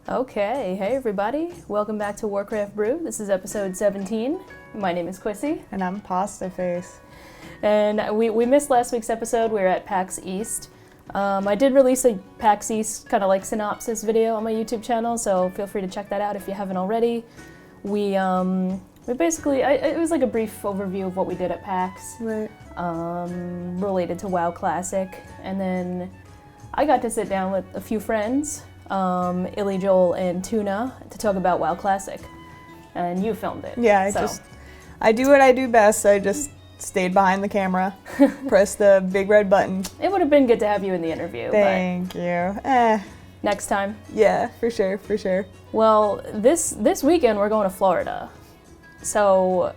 Okay, hey everybody, welcome back to Warcraft Brew. This is episode 17. My name is Quissy. And I'm Pasta Face. And we missed last week's episode. We were at PAX East. I did release a PAX East kind of like synopsis video on my YouTube channel, so feel free to check that out if you haven't already. We basically, it was like a brief overview of what we did at PAX. Right. Related to WoW Classic. And then I got to sit down with a few friends, Illy, Joel, and Tuna, to talk about WoW Classic. And you filmed it. Yeah, I do what I do best. I just stayed behind the camera, pressed the big red button. It would have been good to have you in the interview. Thank you. Next time. Yeah, for sure. Well, this weekend we're going to Florida. So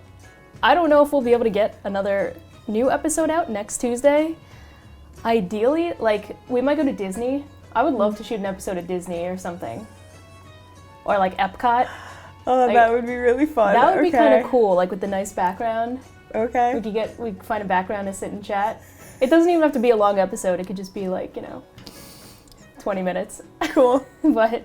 I don't know if we'll be able to get another new episode out next Tuesday. Ideally, like, we might go to Disney. I would love to shoot an episode at Disney or something. Or like Epcot. Oh, like, that would be really fun. That would be kind of cool, like with the nice background. Okay. We could find a background to sit and chat. It doesn't even have to be a long episode. It could just be like, 20 minutes. Cool. But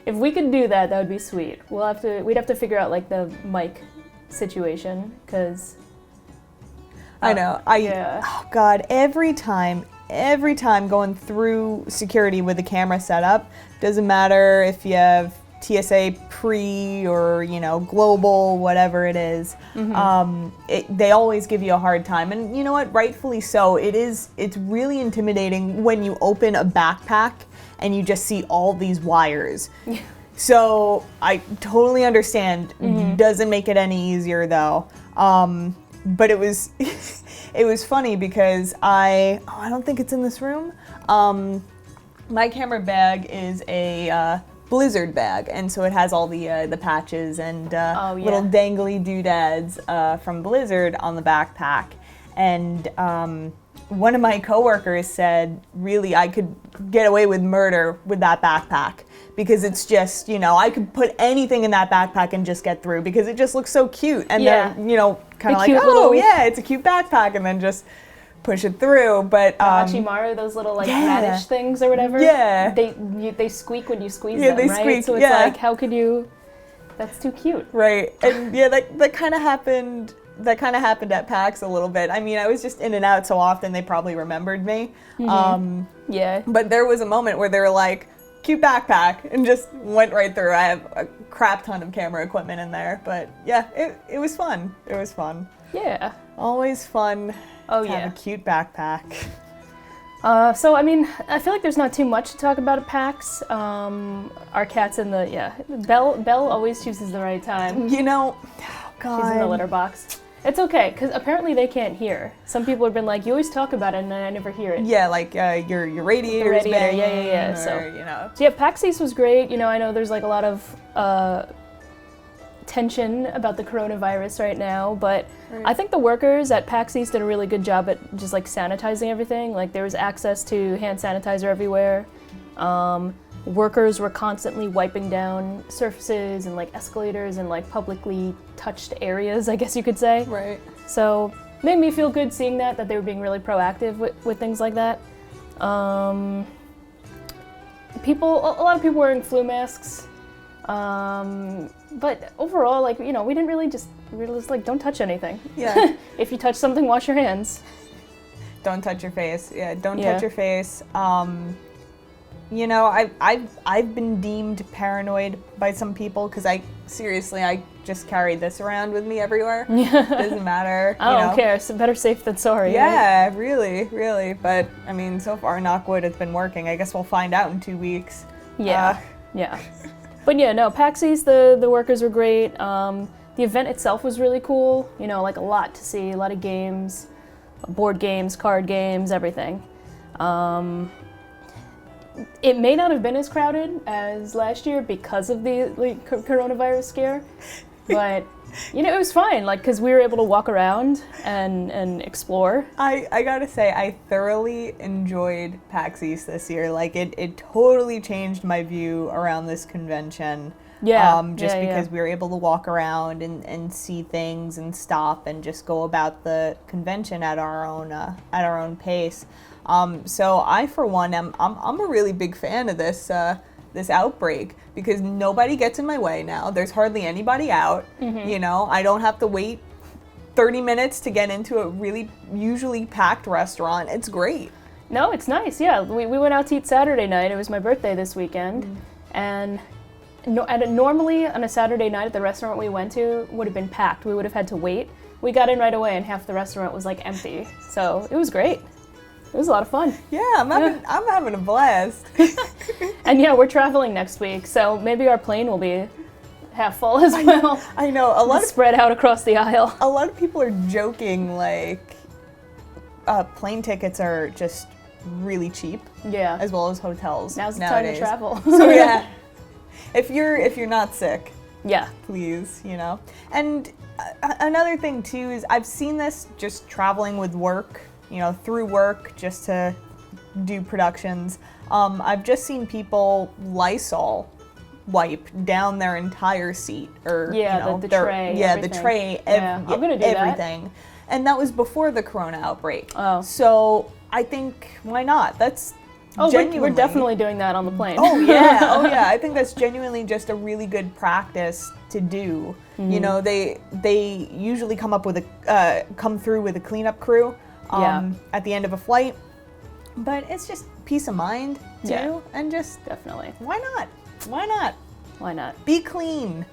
if we could do that, that would be sweet. We'd have to figure out like the mic situation, because I know. Yeah. Oh God, every time going through security with the camera set up, doesn't matter if you have TSA pre or global, whatever it is, they always give you a hard time, and you know what, rightfully so. It's really intimidating when you open a backpack and you just see all these wires. So I totally understand. Doesn't make it any easier though. But it was it was funny because I don't think it's in this room. My camera bag is a Blizzard bag, and so it has all the patches and little dangly doodads from Blizzard on the backpack. And one of my coworkers said, really, I could get away with murder with that backpack, because it's just, I could put anything in that backpack and just get through, because it just looks so cute. And then, kind of like, it's a cute backpack, and then just push it through. But Hachimaru, those little radish things or whatever. Yeah. They squeak when you squeeze them, them, they right? Squeak, so it's like, how could you? That's too cute. Right. And that kind of happened. That kind of happened at PAX a little bit. I mean, I was just in and out so often, they probably remembered me. Yeah. But there was a moment where they were like, cute backpack, and just went right through. I have a crap ton of camera equipment in there. But yeah, it was fun. It was fun. Yeah. Always fun to have a cute backpack. So, I mean, I feel like there's not too much to talk about at PAX. Our cat's in Belle always chooses the right time. Oh, God. She's in the litter box. It's okay, because apparently they can't hear. Some people have been like, you always talk about it and I never hear it. Yeah, like your radiator's banging. Yeah. Or, So yeah, PAX East was great. I know there's like a lot of tension about the coronavirus right now, but I think the workers at PAX East did a really good job at just like sanitizing everything. Like, there was access to hand sanitizer everywhere. Workers were constantly wiping down surfaces and like escalators and like publicly touched areas, I guess you could say. Right. So made me feel good seeing that they were being really proactive with things like that. A lot of people wearing flu masks. But overall, like, we didn't really we were just like, don't touch anything. Yeah. If you touch something, wash your hands. Don't touch your face. Yeah, don't touch your face. I've been deemed paranoid by some people, because I just carry this around with me everywhere. Doesn't matter. I don't care. So better safe than sorry. Yeah, right? really. But I mean, so far, knock wood, it's been working. I guess we'll find out in 2 weeks. Yeah. But yeah, no, PAX East, the workers were great. The event itself was really cool. Like a lot to see, a lot of games, board games, card games, everything. It may not have been as crowded as last year because of the coronavirus scare, but it was fine, because we were able to walk around and explore. I gotta say, I thoroughly enjoyed PAX East this year. Like, it totally changed my view around this convention. Yeah. Because we were able to walk around and see things and stop and just go about the convention at our own pace. So I, for one, I'm a really big fan of this this outbreak because nobody gets in my way now. There's hardly anybody out. You know, I don't have to wait 30 minutes to get into a really usually packed restaurant. It's great. No, it's nice. Yeah, we went out to eat Saturday night. It was my birthday this weekend, and normally on a Saturday night at the restaurant we went to would have been packed. We would have had to wait. We got in right away, and half the restaurant was like empty. So it was great. It was a lot of fun. Yeah, I'm having a blast. And yeah, we're traveling next week, so maybe our plane will be half full as well. I know a lot of spread out across the aisle. A lot of people are joking like plane tickets are just really cheap. Yeah. As well as hotels. Now's the nowadays. time to travel. So yeah, if you're not sick, yeah, please, you know. And another thing too is I've seen this just traveling with work, you know, through work just to do productions. I've just seen people Lysol wipe down their entire seat, or yeah, you know, the tray. Yeah, everything. the tray. I'm gonna do everything. That. And that was before the corona outbreak. Oh. So I think why not? That's we're definitely doing that on the plane. Oh yeah, oh yeah. I think that's genuinely just a really good practice to do. You know, they usually come through with a cleanup crew at the end of a flight. But it's just peace of mind too, and just definitely. Why not? Why not? Why not? Be clean.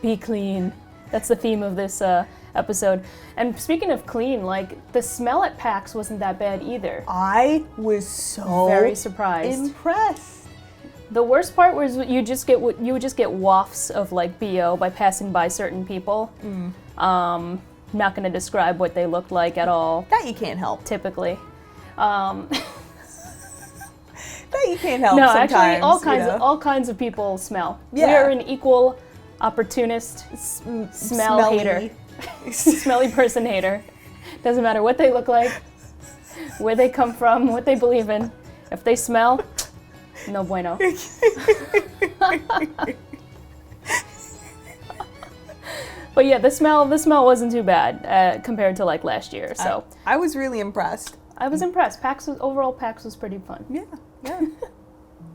Be clean. That's the theme of this episode. And speaking of clean, like the smell at PAX wasn't that bad either. I was so very surprised. Impressed. The worst part was you would just get wafts of like BO by passing by certain people. Not going to describe what they looked like at all. That you can't help. Typically. That you can't help. No, sometimes, actually, all kinds of people smell. Yeah. We are an equal opportunist, smell hater, smelly person hater. Doesn't matter what they look like, where they come from, what they believe in. If they smell, no bueno. But yeah, the smell wasn't too bad compared to like last year. So I was really impressed. I was impressed. PAX was pretty fun. Yeah.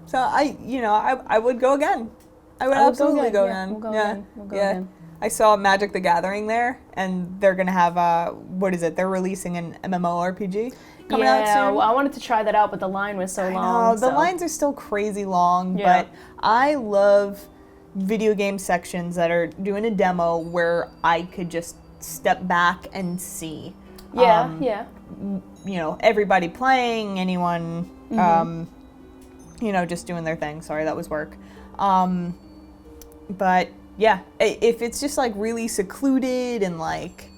So I would go again. I would absolutely go again. We'll go again. I saw Magic the Gathering there, and they're gonna have what is it? They're releasing an MMORPG coming out soon. Well, I wanted to try that out, but the line was so long. The lines are still crazy long, but I love video game sections that are doing a demo where I could just step back and see. Yeah. You know, everybody playing, anyone, you know, just doing their thing. Sorry, that was work. But yeah, if it's just like really secluded and like,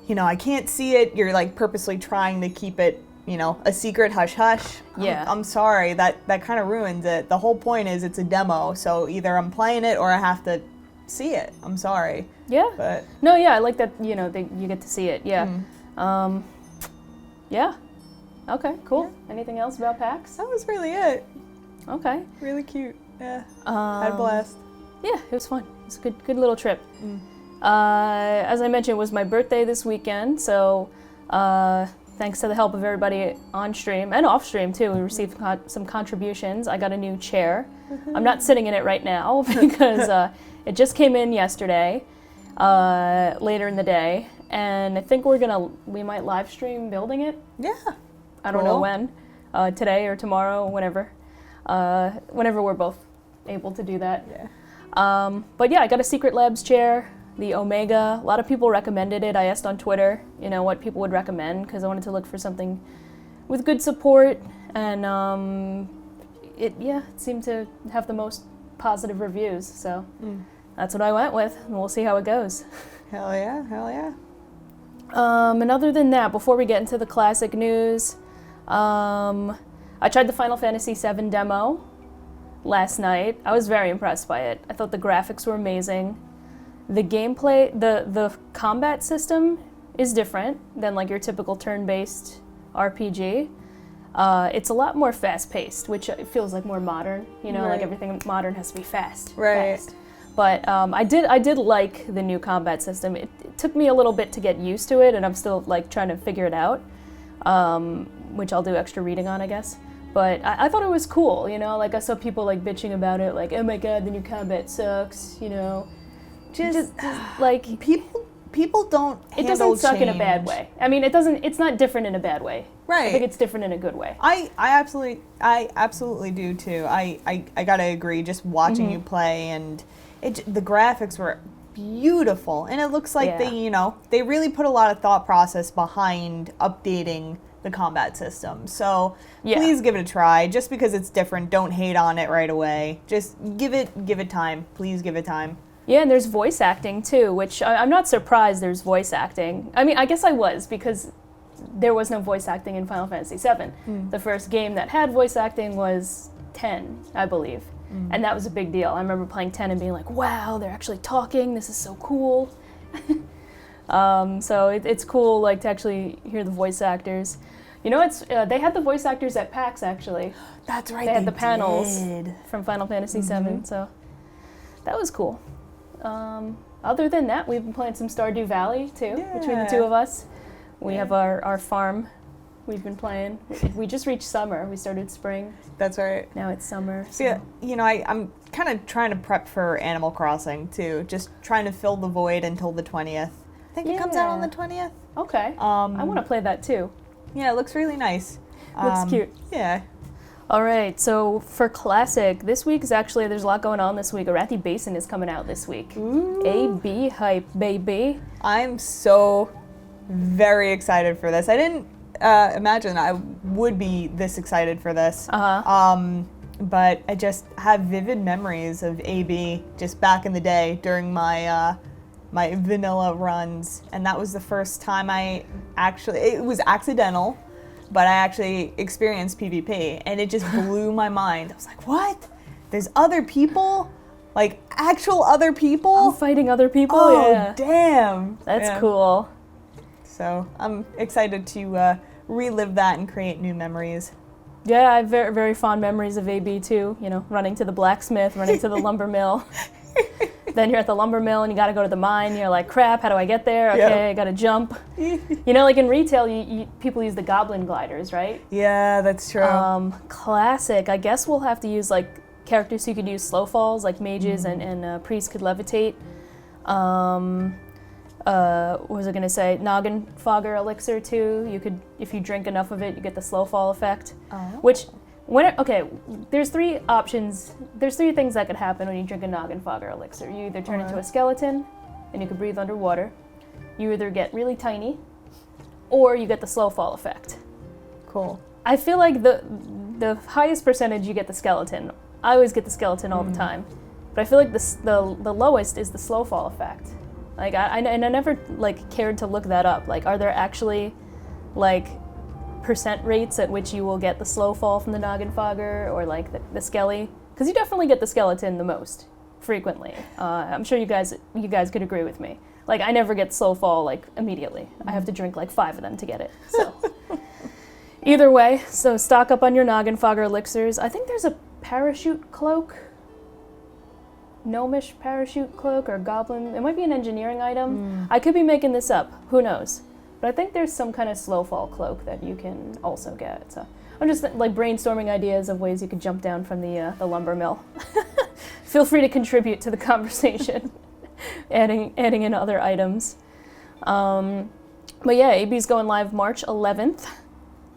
you know, I can't see it, you're like purposely trying to keep it, you know, a secret hush hush. Yeah. I'm sorry, that kind of ruins it. The whole point is it's a demo, so either I'm playing it or I have to see it. I'm sorry. Yeah. But no, yeah, I like that, you know, you get to see it. Yeah. Yeah. Okay, cool. Yeah. Anything else about PAX? That was really it. Okay. Really cute. Yeah. Had a blast. Yeah, it was fun. It was a good little trip. As I mentioned, it was my birthday this weekend, so thanks to the help of everybody on stream and off stream too, we received some contributions. I got a new chair. I'm not sitting in it right now because it just came in yesterday, later in the day, and I think we might live stream building it. Yeah. I don't know when, today or tomorrow, whenever we're both able to do that. Yeah. But yeah, I got a Secret Labs chair, the Omega. A lot of people recommended it. I asked on Twitter, you know, what people would recommend because I wanted to look for something with good support, and it seemed to have the most positive reviews. So that's what I went with, and we'll see how it goes. Hell yeah. And other than that, before we get into the classic news, I tried the Final Fantasy VII demo last night. I was very impressed by it. I thought the graphics were amazing. The gameplay, the combat system is different than like your typical turn-based RPG. It's a lot more fast-paced, which feels like more modern. You know, like everything modern has to be fast. Right. Fast. But I did like the new combat system. It took me a little bit to get used to it, and I'm still like trying to figure it out, which I'll do extra reading on, I guess. But I thought it was cool, you know, like I saw people like bitching about it, like, oh my god, the new combat sucks, you know. Just like people don't handle it doesn't suck change in a bad way. I mean, it's not different in a bad way. Right. I think it's different in a good way. I absolutely do too. I gotta agree. Just watching you play, and the graphics were beautiful, and it looks like they really put a lot of thought process behind updating the combat system. So please give it a try. Just because it's different, don't hate on it right away. Just give it time. Please give it time. Yeah, and there's voice acting too, which I'm not surprised there's voice acting. I mean, I guess I was, because there was no voice acting in Final Fantasy VII. The first game that had voice acting was 10, I believe. And that was a big deal. I remember playing 10 and being like, wow, they're actually talking, this is so cool. So it's cool, like, to actually hear the voice actors. You know, they had the voice actors at PAX, actually. That's right, they had the panels from Final Fantasy VII, so that was cool. Other than that, we've been playing some Stardew Valley, too, between the two of us. We have our farm we've been playing. We just reached summer. We started spring. That's right. Now it's summer. So. Yeah, you know, I'm kind of trying to prep for Animal Crossing, too. Just trying to fill the void until the 20th. I think it comes out on the 20th. Okay. I want to play that, too. Yeah, it looks really nice. Looks cute. Yeah. All right, so for Classic, this week is actually, there's a lot going on this week. Arathi Basin is coming out this week. Ooh. AB hype, baby. I'm so very excited for this. I didn't imagine I would be this excited for this. But I just have vivid memories of AB just back in the day during my my vanilla runs, and that was the first time it was accidental, but I actually experienced PvP, and it just blew my mind. I was like, what? There's other people? Like, actual other people? I'm fighting other people? Oh, yeah. damn. That's cool. So I'm excited to relive that and create new memories. Yeah, I have very, very fond memories of AB too. You know, running to the blacksmith, running to the lumber mill. Then you're at the lumber mill and you gotta go to the mine. You're like, crap, how do I get there? Okay, I gotta jump. You know, like in retail, people use the goblin gliders, right? Yeah, that's true. Classic. I guess we'll have to use like characters who could use slow falls, like mages and priests could levitate. What was I gonna say? Noggin Fogger elixir too. You could, if you drink enough of it, you get the slow fall effect. Which, there's three options. There's three things that could happen when you drink a Noggin Fogger elixir. You either turn into a skeleton, and you can breathe underwater. You either get really tiny, or you get the slow fall effect. Cool. I feel like the highest percentage you get the skeleton. I always get the skeleton all the time, but I feel like the lowest is the slow fall effect. Like I never like cared to look that up. Like, are there actually like percent rates at which you will get the slow fall from the Noggin Fogger or like the skelly? Because you definitely get the skeleton the most frequently. I'm sure you guys could agree with me. Like, I never get slow fall like immediately. I have to drink like 5 of them to get it. So either way, so stock up on your Noggin Fogger elixirs. I think there's a parachute cloak. Gnomish parachute cloak or goblin. It might be an engineering item. I could be making this up. Who knows? But I think there's some kind of slow fall cloak that you can also get. So I'm just like brainstorming ideas of ways you could jump down from the lumber mill. Feel free to contribute to the conversation, adding in other items. But yeah, AB's going live March 11th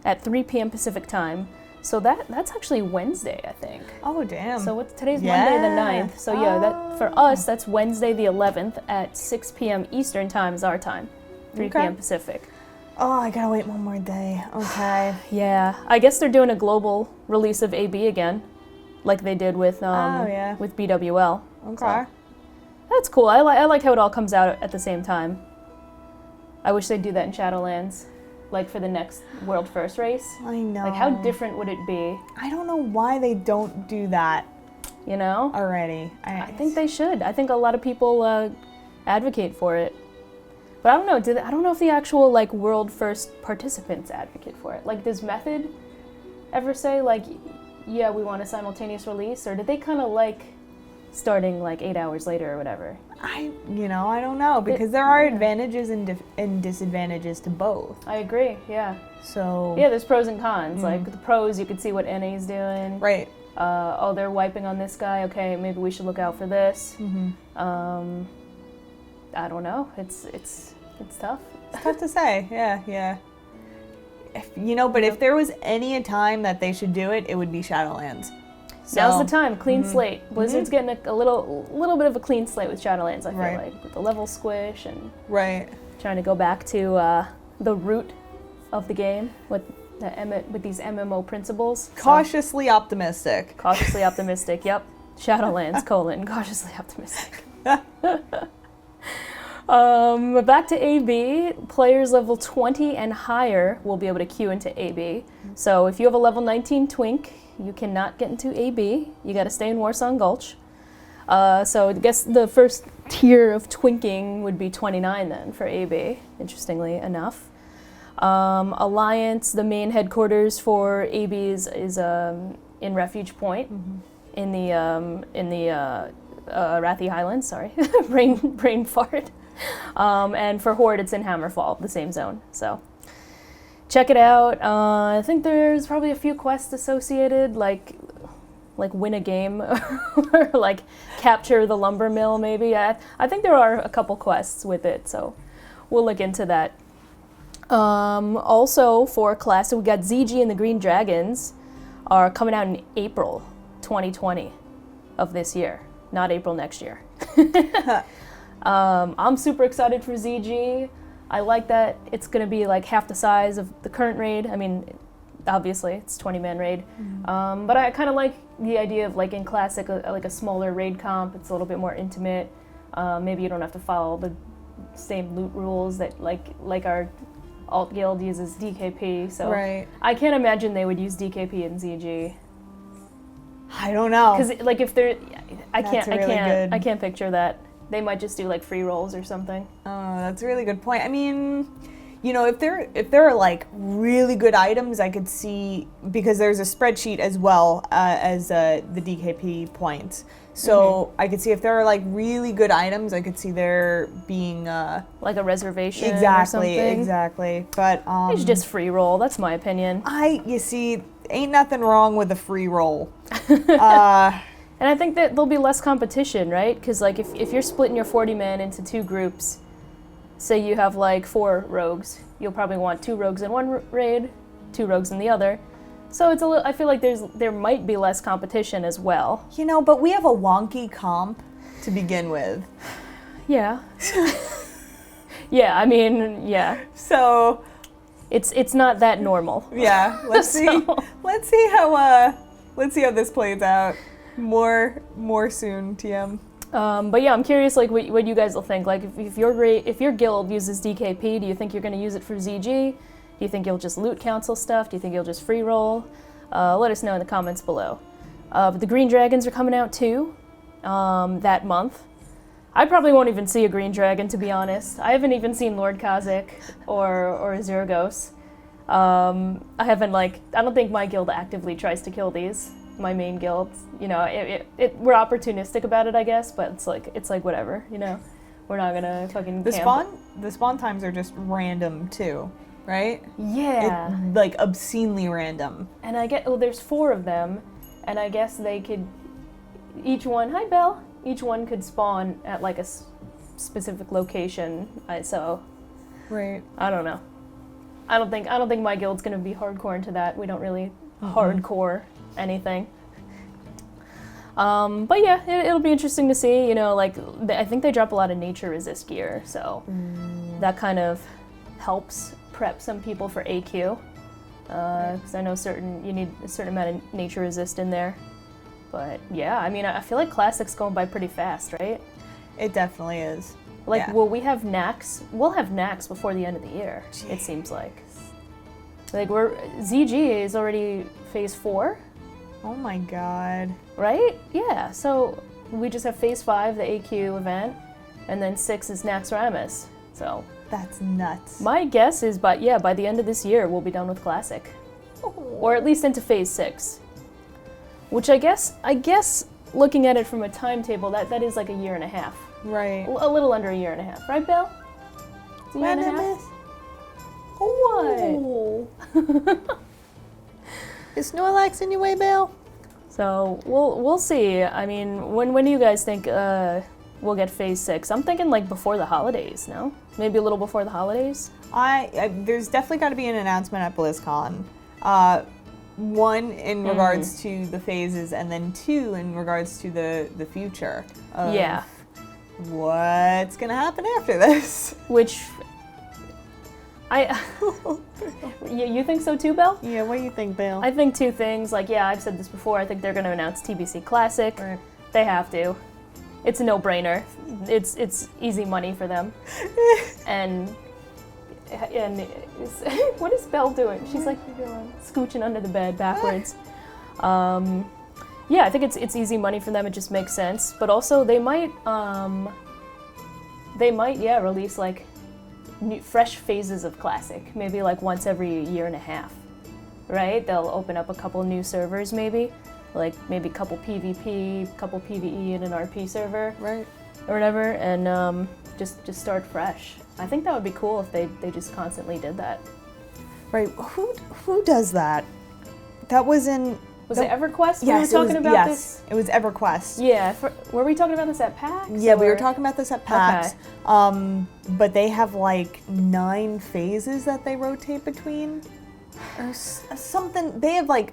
at 3 p.m. Pacific time. So that's actually Wednesday, I think. Oh, damn. So today's Monday the 9th. So yeah, that for us, that's Wednesday the 11th at 6 p.m. Eastern time is our time. 3 p.m. Pacific. Oh, I gotta wait one more day. Okay. Yeah. I guess they're doing a global release of AB again, like they did with with BWL. Okay. So, that's cool. I like how it all comes out at the same time. I wish they'd do that in Shadowlands. Like for the next World First race. I know. Like, how different would it be? I don't know why they don't do that. You know? Already. I think they should. I think a lot of people advocate for it. But I don't know. I don't know if the actual like World First participants advocate for it. Like, does Method ever say like, yeah, we want a simultaneous release, or did they kind of like starting like 8 hours later or whatever. I don't know, because there are advantages and disadvantages to both. I agree, yeah. So yeah, there's pros and cons. Like the pros, you could see what NA's doing. Right. Oh, they're wiping on this guy. Okay, maybe we should look out for this. I don't know. It's tough. It's tough to say. Yeah. But if there was any time that they should do it, it would be Shadowlands. So, now's the time. Clean slate. Blizzard's getting a little bit of a clean slate with Shadowlands, I feel like, with the level squish and trying to go back to the root of the game with these MMO principles. Cautiously optimistic. Cautiously optimistic. Yep. Shadowlands : cautiously optimistic. Back to AB, players level 20 and higher will be able to queue into AB. So if you have a level 19 twink, you cannot get into AB. You got to stay in Warsong Gulch. So I guess the first tier of twinking would be 29 then for AB, interestingly enough. Alliance, the main headquarters for AB is in Refuge Point, in the Rathi Highlands. Sorry, brain fart. And for Horde, it's in Hammerfall, the same zone. So check it out. I think there's probably a few quests associated, like win a game or like capture the lumber mill. Maybe I think there are a couple quests with it. So we'll look into that. Also for Classic, we got ZG and the Green Dragons are coming out in April 2020 of this year, not April next year. I'm super excited for ZG. I like that it's going to be like half the size of the current raid. I mean, obviously it's 20-man raid, but I kind of like the idea of like in Classic, like a smaller raid comp. It's a little bit more intimate. Maybe you don't have to follow the same loot rules that like our alt guild uses DKP. So I can't imagine they would use DKP in ZG. I don't know. Because like if they're, I can't picture that. They might just do like free rolls or something. Oh, that's a really good point. I mean, if there are like really good items, I could see, because there's a spreadsheet as well as the DKP points. So I could see if there are like really good items, I could see there being like a reservation or something. Exactly. But they should just free roll. That's my opinion. You see, ain't nothing wrong with a free roll. And I think that there'll be less competition, right? Because like if you're splitting your 40-man into two groups, say you have like 4 rogues, you'll probably want 2 rogues in one raid, 2 rogues in the other. So it's I feel like there might be less competition as well. But we have a wonky comp to begin with. Yeah. Yeah, I mean, yeah. So it's not that normal. Yeah, let's see how this plays out. More soon, TM. But yeah, I'm curious, like what you guys will think. Like if your guild uses DKP, do you think you're going to use it for ZG? Do you think you'll just loot council stuff? Do you think you'll just free roll? Let us know in the comments below. But the Green Dragons are coming out too that month. I probably won't even see a Green Dragon, to be honest. I haven't even seen Lord Kha'Zix or Zeragos. I don't think my guild actively tries to kill these. My main guild, we're opportunistic about it, I guess, but it's like whatever, we're not gonna fucking camp. The spawn times are just random too, right? Yeah, like obscenely random. And there's 4 of them, and I guess they could each one could spawn at like a specific location. So I don't know. I don't think my guild's gonna be hardcore into that. We don't really hardcore anything. But yeah, it'll be interesting to see, I think they drop a lot of nature resist gear, so that kind of helps prep some people for AQ, because I know you need a certain amount of nature resist in there. But yeah, I mean, I feel like Classic's going by pretty fast, right? It definitely is. Will we have Nax? We'll have Nax before the end of the year, it seems like. Like ZG is already phase 4. Oh my god. Right? Yeah, so we just have phase 5, the AQ event, and then 6 is Naxxramas. So that's nuts. My guess is by the end of this year we'll be done with Classic. Or at least into phase 6. Which I guess looking at it from a timetable, that is like a year and a half. Right. A little under a year and a half, right, Belle? It's a year and a half. What? Is Snorlax in your way, Belle? So we'll see. I mean, when do you guys think we'll get Phase 6? I'm thinking like before the holidays. No, maybe a little before the holidays. There's definitely got to be an announcement at BlizzCon. One in regards to the phases, and then two in regards to the future. Of what's gonna happen after this? Which you think so too, Belle? Yeah, what do you think, Belle? I think two things. Like, yeah, I've said this before. I think they're going to announce TBC Classic. Right. They have to. It's a no-brainer. It's easy money for them. and what is Belle doing? She's like scooching under the bed backwards. Yeah, I think it's easy money for them. It just makes sense. But also, they might release like fresh phases of Classic, maybe like once every year and a half, right? They'll open up a couple new servers, maybe a couple PvP, couple PvE, and an RP server, right, or whatever, and just start fresh. I think that would be cool if they just constantly did that. Right. Who does that? That was in. Was it EverQuest? Yes, we were talking about this. It was EverQuest. Yeah, were we talking about this at PAX? Yeah, we were talking about this at PAX. Okay. But they have like 9 phases that they rotate between, or something. They have like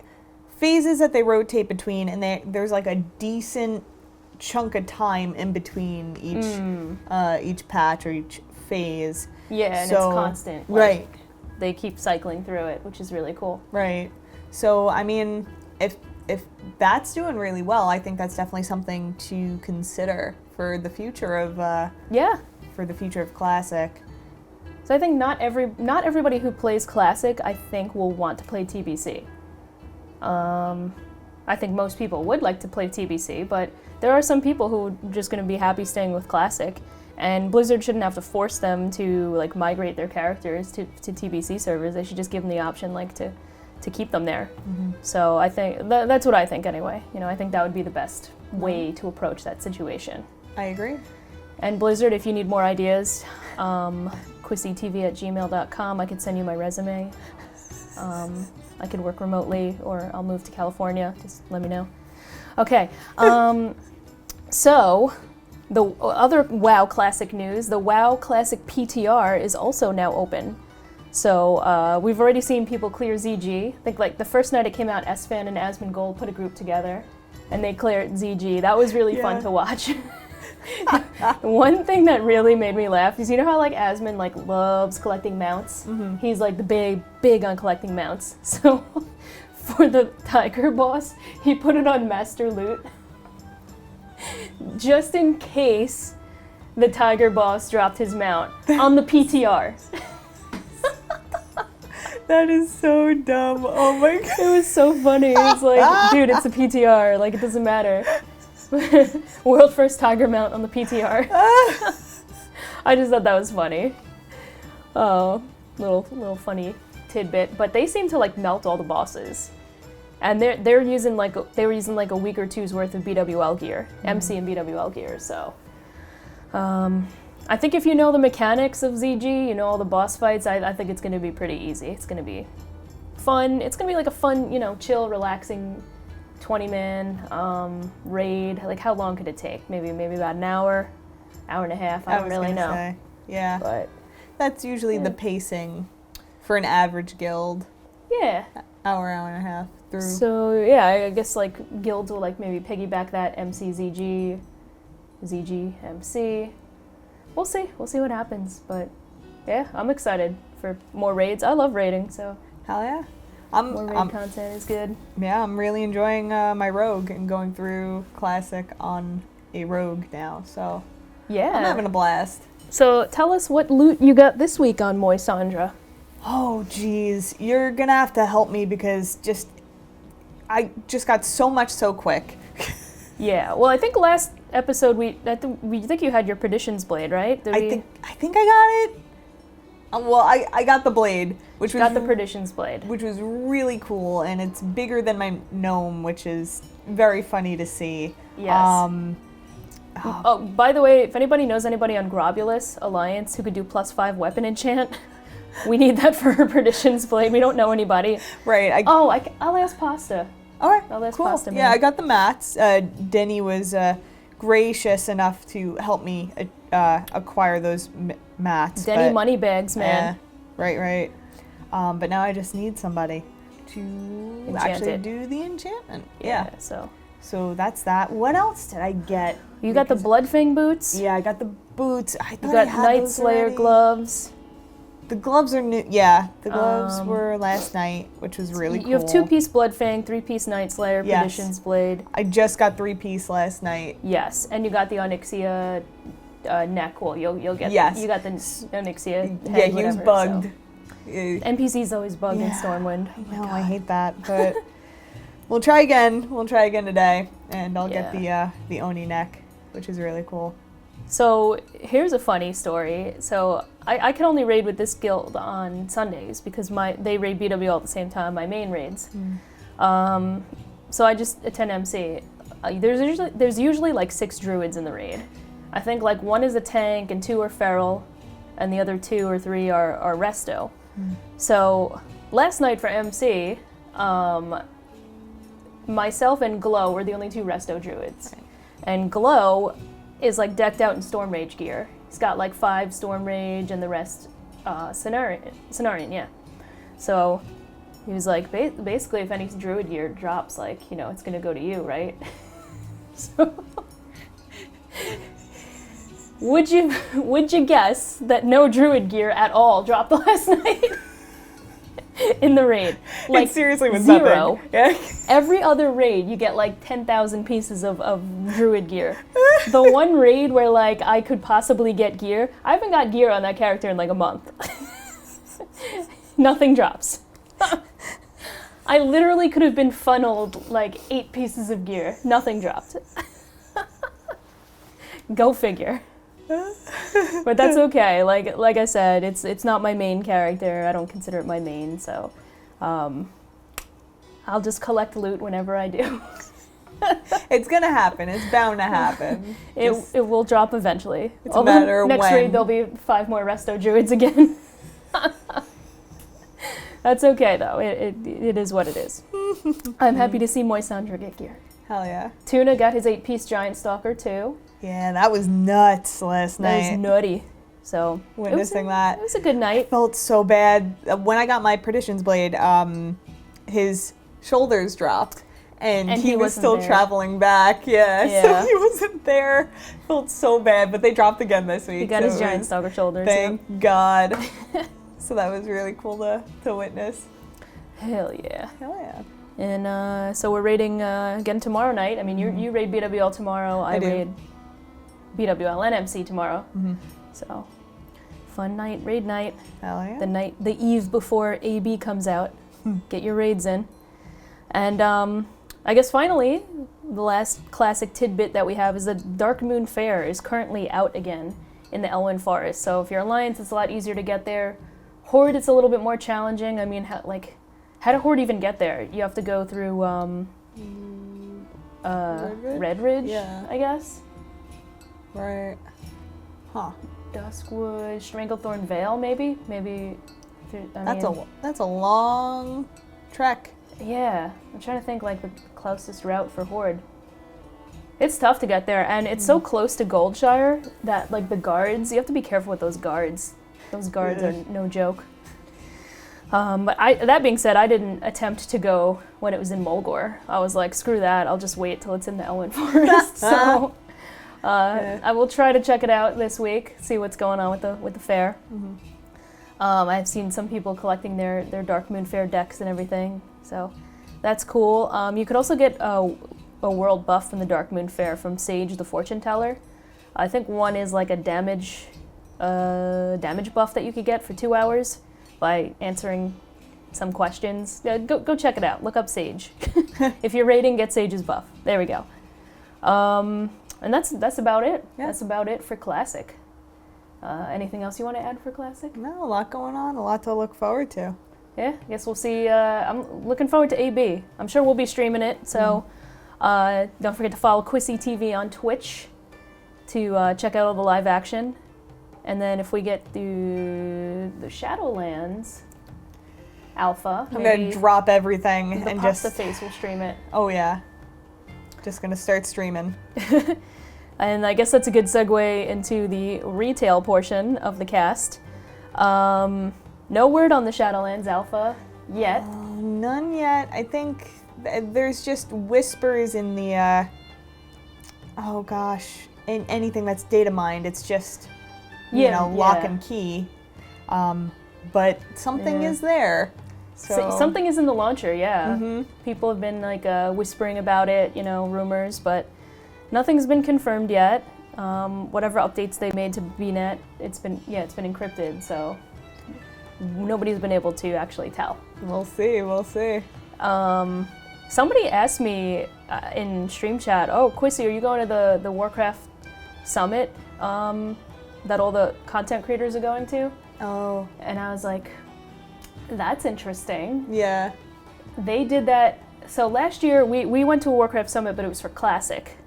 phases that they rotate between, and there's like a decent chunk of time in between each patch or each phase. Yeah, and it's constant. Right. They keep cycling through it, which is really cool. Right. So I mean, if that's doing really well, I think that's definitely something to consider for the future of for the future of Classic. So I think not everybody who plays Classic, I think, will want to play TBC. I think most people would like to play TBC, but there are some people who are just going to be happy staying with Classic, and Blizzard shouldn't have to force them to like migrate their characters to TBC servers. They should just give them the option to keep them there. Mm-hmm. So I think that's what I think anyway. I think that would be the best way to approach that situation. I agree. And Blizzard, if you need more ideas, QuissyTV@gmail.com. I could send you my resume. I could work remotely, or I'll move to California. Just let me know. Okay. So the other WoW Classic news, the WoW Classic PTR is also now open. So we've already seen people clear ZG. I think like the first night it came out, Esfand and Asmongold put a group together, and they cleared ZG. That was really fun to watch. One thing that really made me laugh is, how like Asmon like loves collecting mounts? Mm-hmm. He's like the big on collecting mounts. So for the Tiger boss, he put it on Master Loot just in case the Tiger boss dropped his mount on the PTR. That is so dumb. Oh my god. It was so funny. It was like, dude, it's a PTR. Like, it doesn't matter. World first tiger mount on the PTR. I just thought that was funny. Oh, little funny tidbit. But they seem to like melt all the bosses, and they were using like a week or two's worth of BWL gear, MC and BWL gear. So, I think if you know the mechanics of ZG, all the boss fights, I think it's going to be pretty easy. It's going to be fun. It's going to be like a fun, chill, relaxing 20-man raid. Like, how long could it take? Maybe about an hour and a half. I don't really know. Say, yeah. But that's usually the pacing for an average guild. Yeah. Hour and a half through. So, yeah, I guess like guilds will like maybe piggyback that MC ZG, MC. We'll see what happens, but yeah, I'm excited for more raids. I love raiding, so hell yeah. More raid content is good. Yeah, I'm really enjoying my rogue and going through Classic on a rogue now, so yeah, I'm having a blast. So tell us what loot you got this week on Moisandra. Oh geez, you're gonna have to help me because I just got so much so quick. Yeah, well, I think last episode we think you had your Perdition's Blade, right? I think I got it. Well, I got the blade, which Got the Perdition's blade. which was really cool, and it's bigger than my gnome, which is very funny to see. Yes. Oh, by the way, if anybody knows anybody on Grobulus Alliance who could do +5 weapon enchant, we need that for her Perdition's blade. We don't know anybody. Right. I'll ask Pasta. All right. I'll ask Cool. Pasta, man. Yeah, I got the mats. Denny was gracious enough to help me acquire those mats. Denny Moneybags, man. Right. But now I just need somebody to actually it. do the enchantment. Yeah. So that's that. What else did I get? You got the Bloodfang boots. Yeah, I got the boots. I thought You got I had Night those Slayer already. gloves. The gloves are new. Yeah, the gloves were last night, which was really cool. You have 2-piece Bloodfang, 3-piece Night Slayer, Yes. Perdition's blade. I just got 3-piece last night. Yes, and you got the Onyxia neck. Well, you'll get. Yes. You got the Onyxia. Yeah, head, he was whatever, bugged. So. NPC's always bugged in Stormwind. I know, I hate that, but we'll try again. We'll try again today, and I'll get the Oni neck, which is really cool. So here's a funny story. So I can only raid with this guild on Sundays because they raid BW all at the same time, my main raids. So I just attend MC. There's usually like 6 druids in the raid. I think like 1 is a tank and 2 are feral, and the other 2 or 3 are resto. So last night for MC, myself and Glow were the only 2 resto druids. Right. And Glow is like decked out in Storm Rage gear. He's got like 5 Storm Rage and the rest Cenarian, yeah. So he was like, basically if any druid gear drops, like, it's gonna go to you, right? So would you guess that no druid gear at all dropped last night? In the raid. Like, it seriously was 0. nothing. Yeah. Every other raid, you get like 10,000 pieces of druid gear. The one raid where like I could possibly get gear, I haven't got gear on that character in like a month. Nothing drops. I literally could have been funneled like 8 pieces of gear. Nothing dropped. Go figure. But that's okay. Like I said, it's not my main character. I don't consider it my main, so I'll just collect loot whenever I do. It's gonna happen. It's bound to happen. It will drop eventually. It's a matter of next when. raid there'll be 5 more resto druids again. That's okay though. It is what it is. I'm happy to see Moisandra get gear. Hell yeah. Tuna got his 8-piece Giant Stalker too. Yeah, that was nuts last That night. was nutty. So Witnessing that. It was a good night. Felt so bad. When I got my Perdition's blade, his shoulders dropped. And he was wasn't still there. traveling back, Yeah. so he wasn't there. Felt so bad, but they dropped again this week. He got so his it Giant was- Stalker shoulders. Thank God. So that was really cool to witness. Hell yeah. Hell yeah. And so we're raiding again tomorrow night. I mean, you raid BWL tomorrow. I do. raid BWL and MC tomorrow. Mm-hmm. So fun night, raid night. Hell yeah. The eve before AB comes out. Get your raids in. And I guess finally, the last classic tidbit that we have is that Darkmoon Faire is currently out again in the Elwyn Forest. So if you're Alliance, it's a lot easier to get there. Horde, it's a little bit more challenging. I mean, how did Horde even get there? You have to go through Red Ridge, Yeah. I guess. Right. Huh. Duskwood, Stranglethorn Vale, maybe? That's a long trek. Yeah, I'm trying to think like the closest route for Horde. It's tough to get there, and it's so close to Goldshire that like the guards, you have to be careful with those guards. Those guards are no joke. But that being said, I didn't attempt to go when it was in Mulgore. I was like, screw that, I'll just wait till it's in the Elwyn Forest. So I will try to check it out this week, see what's going on with the fair. Mm-hmm. I've seen some people collecting their Darkmoon Faire decks and everything, so that's cool. You could also get a world buff from the Darkmoon Faire from Sage the Fortune Teller. I think one is like a damage buff that you could get for 2 hours by answering some questions. Go check it out. Look up Sage. If you're raiding, get Sage's buff. There we go. And that's about it. Yeah. That's about it for Classic. Anything else you want to add for Classic? No, a lot going on, a lot to look forward to. Yeah, I guess we'll see. I'm looking forward to AB. I'm sure we'll be streaming it, so don't forget to follow Quissy TV on Twitch to check out all the live action. And then if we get through the Shadowlands Alpha, I'm going to drop everything and Pasta just... Face will stream it. Oh, yeah. Just going to start streaming. And I guess that's a good segue into the retail portion of the cast. No word on the Shadowlands Alpha yet. None yet. I think there's just whispers in the, oh gosh, in anything that's data mined, it's just, lock and key. But something is there. So something is in the launcher, yeah. Mm-hmm. People have been like whispering about it, rumors, but nothing's been confirmed yet. Whatever updates they made to BNet, it's been encrypted, so nobody's been able to actually tell. We'll see. Somebody asked me in stream chat, "Oh, Quissy, are you going to the Warcraft Summit that all the content creators are going to?" Oh. And I was like, "That's interesting." Yeah. They did that. So last year we went to a Warcraft Summit, but it was for Classic,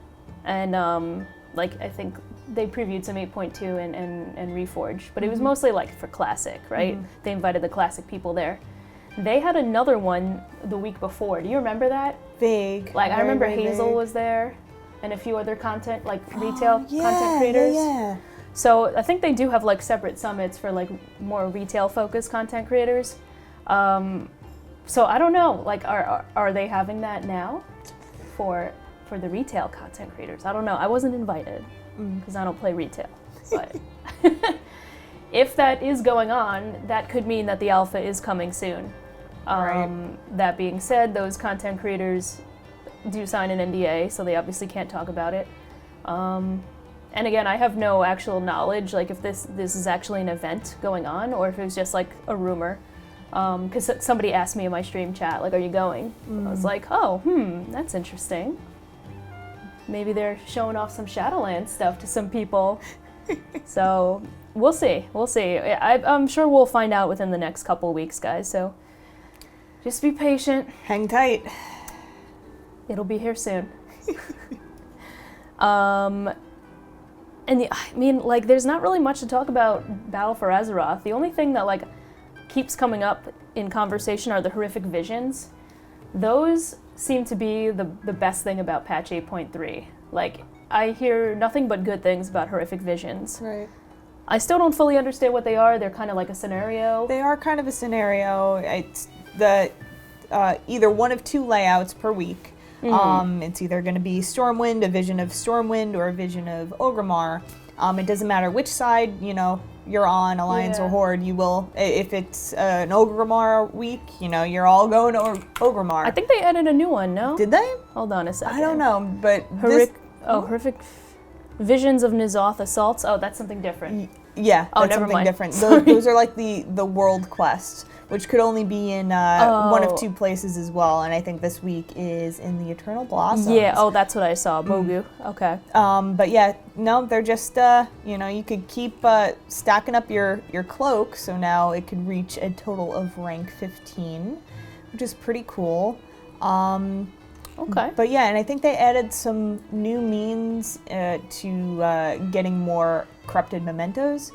and I think they previewed some 8.2 and Reforged, but it was mostly like for Classic, right? Mm-hmm. They invited the Classic people there. They had another one the week before. Do you remember that? Vague. Like I remember very Hazel vague. was there, and a few other content retail content creators. Yeah. So I think they do have like separate summits for like more retail focused content creators. So I don't know. Like, are they having that now for the retail content creators? I don't know. I wasn't invited because I don't play retail. But if that is going on, that could mean that the alpha is coming soon. Right. That being said, those content creators do sign an NDA, so they obviously can't talk about it. And again, I have no actual knowledge, like if this is actually an event going on or if it was just like a rumor. Because somebody asked me in my stream chat, like, are you going? I was like, oh, that's interesting. Maybe they're showing off some Shadowlands stuff to some people. So we'll see. I'm sure we'll find out within the next couple of weeks, guys. So just be patient. Hang tight. It'll be here soon. There's not really much to talk about Battle for Azeroth. The only thing that keeps coming up in conversation are the horrific visions. Those seem to be the best thing about patch 8.3. I hear nothing but good things about horrific visions. Right. I still don't fully understand what they are. They're kind of like a scenario. They are kind of a scenario. It's either one of two layouts per week. It's either going to be Stormwind, a vision of Stormwind, or a vision of Orgrimmar. It doesn't matter which side, you're on, Alliance or Horde, you will, if it's an Orgrimmar week, you're all going to Orgrimmar. I think they added a new one, no? Did they? Hold on a second. I don't know, but horrific visions of N'Zoth assaults. Oh, that's something different. Yeah, oh, that's never something mind. different. Those are like the world quests, which could only be in one of two places as well, and I think this week is in the Eternal Blossoms. Yeah, oh, that's what I saw, Bogu. Okay. But yeah, no, they're just, you could keep stacking up your cloak, so now it could reach a total of rank 15, which is pretty cool. Okay. But yeah, and I think they added some new means to getting more corrupted mementos.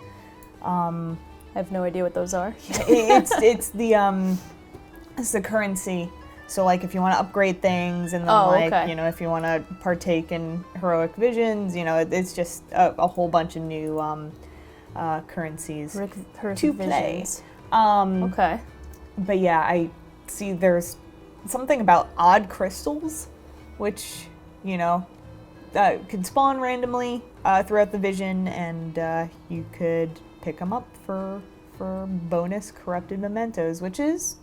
I have no idea what those are. it's the currency. So if you want to upgrade things, and then if you want to partake in heroic visions, it's just a whole bunch of new currencies to play. Okay. But yeah, I see there's something about odd crystals, which could spawn randomly throughout the vision, and you could pick them up for bonus corrupted mementos, which is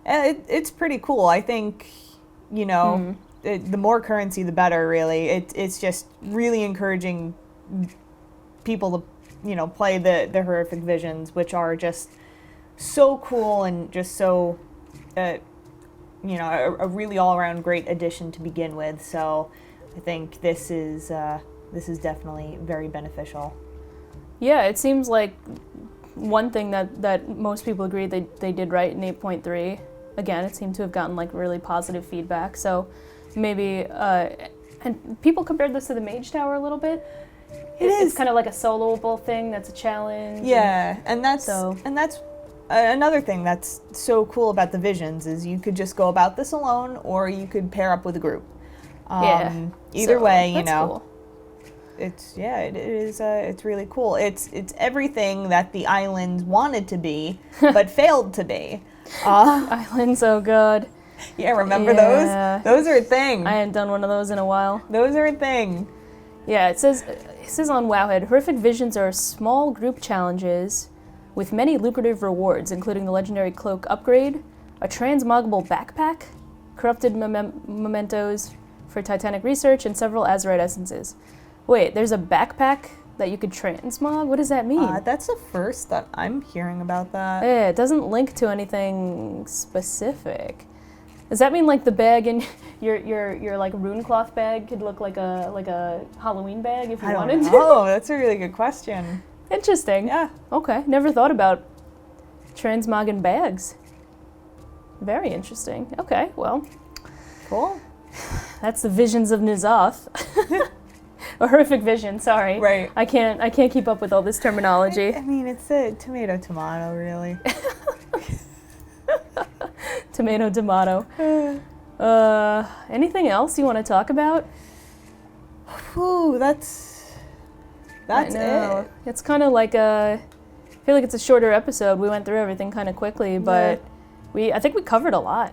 it's pretty cool. I think the more currency, the better. Really, it's just really encouraging people to play the horrific visions, which are just so cool and just so a really all-around great addition to begin with. So I think this is definitely very beneficial. Yeah, it seems like one thing that most people agree they did right in 8.3. Again, it seemed to have gotten like really positive feedback. So maybe, and people compared this to the Mage Tower a little bit. It's kind of like a soloable thing that's a challenge. Yeah, and that's another thing that's so cool about the visions is you could just go about this alone, or you could pair up with a group. Either way, you know. Cool. It's really cool. It's everything that the islands wanted to be, but failed to be. Islands, oh god. Yeah, remember those? Those are a thing. I hadn't done one of those in a while. Those are a thing. Yeah, it says on WOWHEAD, horrific visions are small group challenges with many lucrative rewards, including the legendary cloak upgrade, a transmoggable backpack, corrupted mementos for Titanic research, and several Azurite essences. Wait, there's a backpack that you could transmog? What does that mean? That's the first that I'm hearing about that. Yeah, it doesn't link to anything specific. Does that mean like the bag in your like rune cloth bag could look like a Halloween bag if you wanted to? Oh, that's a really good question. Interesting. Yeah. Okay. Never thought about transmogging bags. Very interesting. Okay, well. Cool. That's the visions of N'Zoth. A horrific vision, sorry. Right. I can't keep up with all this terminology. I mean, it's a tomato, really. Tomato. Anything else you want to talk about? Ooh, that's it. It's kind of like I feel like it's a shorter episode. We went through everything kind of quickly, but I think we covered a lot.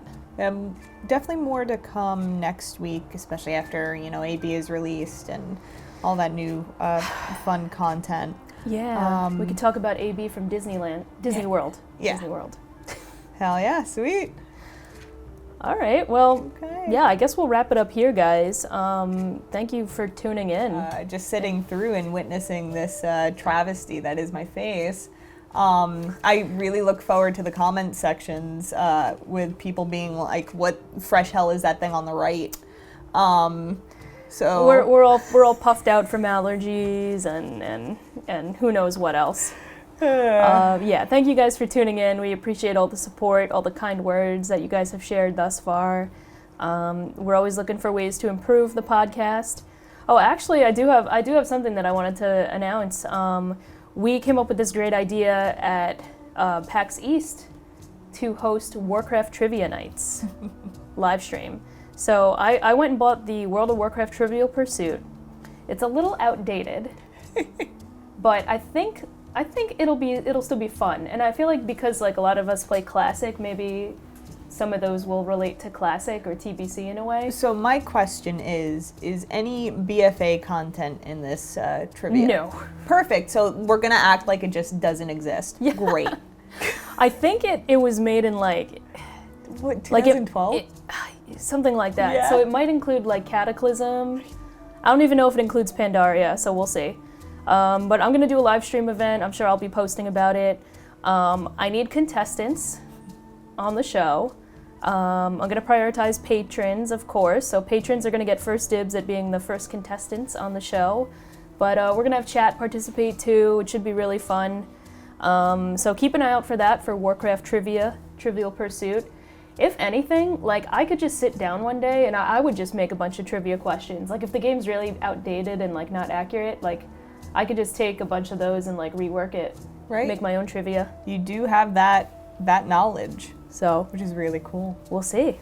Definitely more to come next week, especially after, AB is released and all that new fun content. Yeah, we could talk about AB from Disney World. Yeah. Disney World. Hell yeah, sweet. All right, well, yeah, I guess we'll wrap it up here, guys. Thank you for tuning in. Just sitting through and witnessing this travesty that is my face. I really look forward to the comment sections with people being like, "What fresh hell is that thing on the right?" So we're all puffed out from allergies and who knows what else. Yeah, thank you guys for tuning in. We appreciate all the support, all the kind words that you guys have shared thus far. We're always looking for ways to improve the podcast. Oh, actually, I do have something that I wanted to announce. We came up with this great idea at PAX East to host Warcraft Trivia Nights live stream. So I went and bought the World of Warcraft Trivial Pursuit. It's a little outdated, but I think it'll still be fun. And I feel like because like a lot of us play Classic, maybe some of those will relate to Classic or TBC in a way. So my question is any BFA content in this trivia? No. Perfect. So we're going to act like it just doesn't exist. Yeah. Great. I think it was made in like... What, 2012? Something like that. Yeah. So it might include like Cataclysm. I don't even know if it includes Pandaria, so we'll see. But I'm going to do a live stream event. I'm sure I'll be posting about it. I need contestants on the show. I'm going to prioritize patrons, of course. So patrons are going to get first dibs at being the first contestants on the show. But we're going to have chat participate too. It should be really fun. So keep an eye out for that for Warcraft Trivial Pursuit. If anything, like I could just sit down one day and I would just make a bunch of trivia questions. Like if the game's really outdated and like not accurate, like I could just take a bunch of those and like rework it. Right. Make my own trivia. You do have that knowledge. So, which is really cool. We'll see.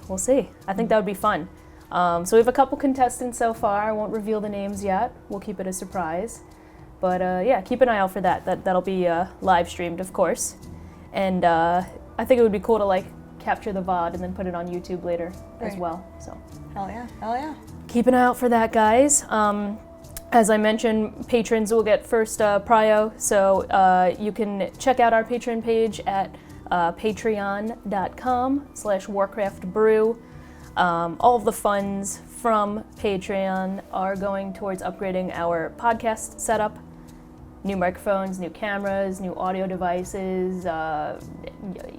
I think that would be fun. So we have a couple contestants so far. I won't reveal the names yet. We'll keep it a surprise. But yeah, keep an eye out for that. That'll be live streamed, of course. And I think it would be cool to like capture the VOD and then put it on YouTube later as well. So hell yeah. Keep an eye out for that, guys. As I mentioned, patrons will get first prio. So you can check out our Patreon page at patreon.com/WarcraftBrew. All of the funds from Patreon are going towards upgrading our podcast setup. New microphones, new cameras, new audio devices.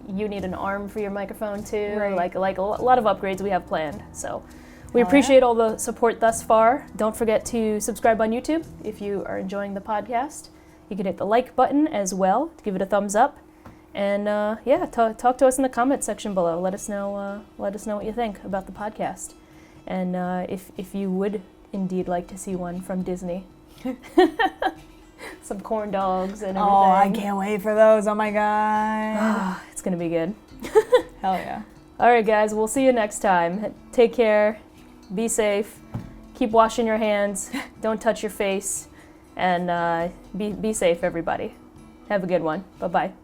You need an arm for your microphone too. Right. Like a lot of upgrades we have planned. So we appreciate all the support thus far. Don't forget to subscribe on YouTube if you are enjoying the podcast. You can hit the like button as well to give it a thumbs up. And yeah, talk to us in the comments section below. Let us know what you think about the podcast. And if you would indeed like to see one from Disney. Some corn dogs and everything. Oh, I can't wait for those. Oh my god. It's gonna be good. Hell yeah. Alright guys, we'll see you next time. Take care, be safe, keep washing your hands, don't touch your face, and be safe everybody. Have a good one. Bye-bye.